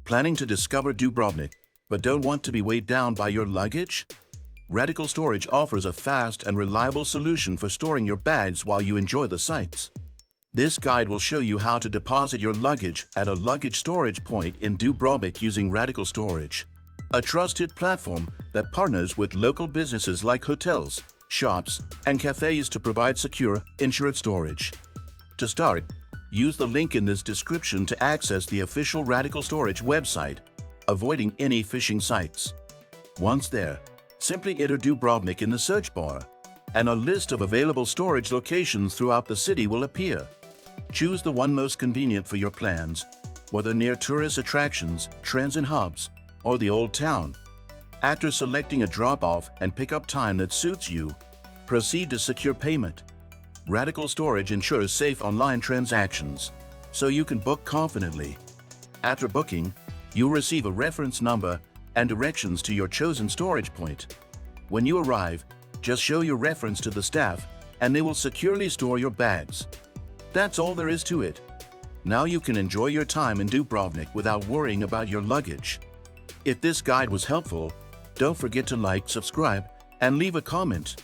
Planning to discover Dubrovnik, but don't want to be weighed down by your luggage? RadicalStorage offers a fast and reliable solution for storing your bags while you enjoy the sights. This guide will show you how to deposit your luggage at a luggage storage point in Dubrovnik using RadicalStorage, a trusted platform that partners with local businesses like hotels, shops, and cafes to provide secure, insured storage. To start, use the link in this description to access the official RadicalStorage website, avoiding any phishing sites. Once there, simply enter Dubrovnik in the search bar, and a list of available storage locations throughout the city will appear. Choose the one most convenient for your plans, whether near tourist attractions, transit hubs, or the Old Town. After selecting a drop-off and pick-up time that suits you, proceed to secure payment. RadicalStorage ensures safe online transactions, so you can book confidently. After booking, you'll receive a reference number and directions to your chosen storage point. When you arrive, just show your reference to the staff, and they will securely store your bags. That's all there is to it. Now you can enjoy your time in Dubrovnik without worrying about your luggage. If this guide was helpful, don't forget to like, subscribe, and leave a comment.